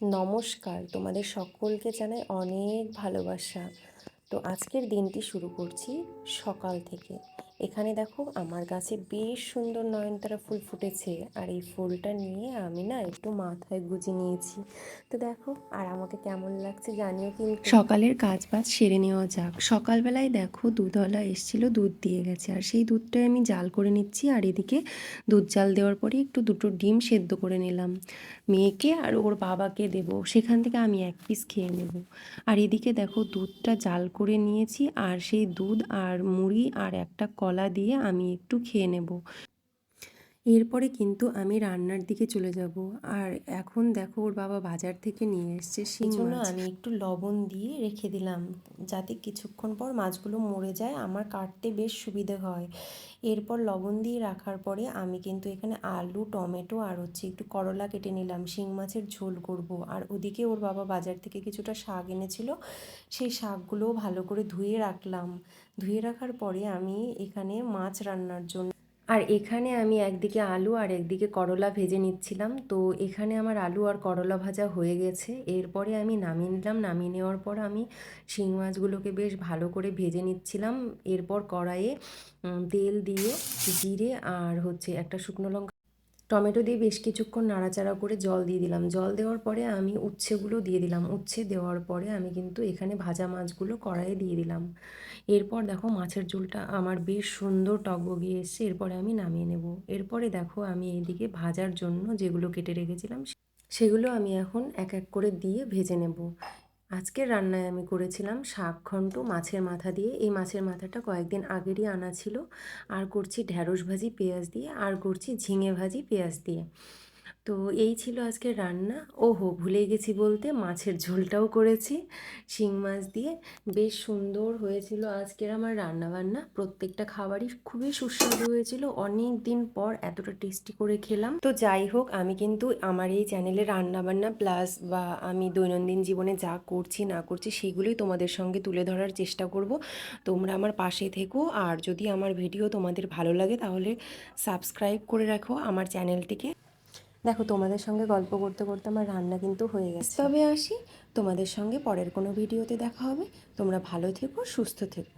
নমস্কার, তোমাদের সকলকে জানাই অনেক ভালোবাসা। তো আজকের দিনটি শুরু করছি সকাল থেকে। এখানে দেখো আমার গাছে বেশ সুন্দর নয়নতারা ফুল ফুটেছে, আর এই ফুলটা নিয়ে আমি না একটু মাথায় গুজে নিয়েছি। তো দেখো আর আমাকে কেমন লাগছে জানিও কিন্তু। সকালের কাজ বাজ সেরে নেওয়া যাক। সকালবেলায় দেখো দুধওয়ালা এসেছিলো, দুধ দিয়ে গেছে, আর সেই দুধটাই আমি জাল করে নিচ্ছি। আর এদিকে দুধ জাল দেওয়ার পরে একটু দুটো ডিম সেদ্ধ করে নিলাম, মেয়েকে আর ওর বাবাকে দেব, সেখান থেকে আমি এক পিস খেয়ে নেব। আর এদিকে দেখো দুধটা জাল করে নিয়েছি, আর সেই দুধ আর মুড়ি আর একটা কলা দিয়ে আমি একটু খেয়ে নেব। এরপরে কিন্তু আমি রান্নার দিকে চলে যাব। আর এখন দেখো ওর বাবা বাজার থেকে নিয়ে এসছে শিং মাছ, আমি একটু লবণ দিয়ে রেখে দিলাম যাতে কিছুক্ষণ পর মাছগুলো মরে যায়, আমার কাটতে বেশ সুবিধে হয়। এরপর লবণ দিয়ে রাখার পরে আমি কিন্তু এখানে আলু, টমেটো আর একটু করলা কেটে নিলাম, শিং মাছের ঝোল করব। আর ওদিকে ওর বাবা বাজার থেকে কিছুটা শাক এনেছিল, সেই শাকগুলোও ভালো করে ধুয়ে রাখলাম। ধুয়ে রাখার পরে আমি এখানে মাছ রান্নার জন্য, আর এখানে আমি একদিকে আলু আর একদিকে করলা ভেজে নিচ্ছিলাম। তো এখানে আমার আলু আর করলা ভাজা হয়ে গেছে। এরপরে আমি নামিয়ে নিলাম। নামিয়ে নেওয়ার পর আমি শিং মাছগুলোকে বেশ ভালো করে ভেজে নিচ্ছিলাম। এরপর কড়াইয়ে তেল দিয়ে জিরে আর একটা শুকনো লঙ্কা, টমেটো দিয়ে বেশ কিছুক্ষণ নাড়াচাড়া করে জল দিয়ে দিলাম। জল দেওয়ার পরে আমি উচ্ছেগুলো দিয়ে দিলাম। উচ্ছে দেওয়ার পরে আমি কিন্তু এখানে ভাজা মাছগুলো কড়াইয়ে দিয়ে দিলাম। এরপর দেখো মাছের ঝোলটা আমার বেশ সুন্দর টকবগিয়ে এসছে। এরপরে আমি নামিয়ে নেব। এরপরে দেখো আমি এদিকে ভাজার জন্য যেগুলো কেটে রেখেছিলাম সেগুলো আমি এখন এক এক করে দিয়ে ভেজে নেব। আজকের রান্নায় আমি করেছিলাম শাক ঘন্ট মাছের মাথা দিয়ে। এই মাছের মাথাটা কয়েকদিন আগেরই আনা ছিল। আর করছি ঢ্যাঁড়স ভাজি পেঁয়াজ দিয়ে, আর করছি ঝিঙে ভাজি পেঁয়াজ দিয়ে। তো এই ছিল আজকের রান্না। ওহো, ভুলে গেছি বলতে, মাছের ঝোলটাও করেছি শিং মাছ দিয়ে। বেশ সুন্দর হয়েছিল আজকের আমার রান্নাবান্না। প্রত্যেকটা খাবারই খুবই সুস্বাদু হয়েছিল। অনেক দিন পর এতটা টেস্টি করে খেলাম। তো যাই হোক, আমি কিন্তু আমার এই চ্যানেলে রান্নাবান্না প্লাস বা আমি দৈনন্দিন জীবনে যা করছি না করছি সেগুলোই তোমাদের সঙ্গে তুলে ধরার চেষ্টা করব। তোমরা আমার পাশে থেকো, আর যদি আমার ভিডিও তোমাদের ভালো লাগে তাহলে সাবস্ক্রাইব করে রাখো আমার চ্যানেলটিকে। দেখো তোমাদের সঙ্গে গল্প করতে করতে আমার রান্না কিন্তু হয়ে গেছে। তবে আসি, তোমাদের সঙ্গে পরের কোনো ভিডিওতে দেখা হবে। তোমরা ভালো থেকো, সুস্থ থেকো।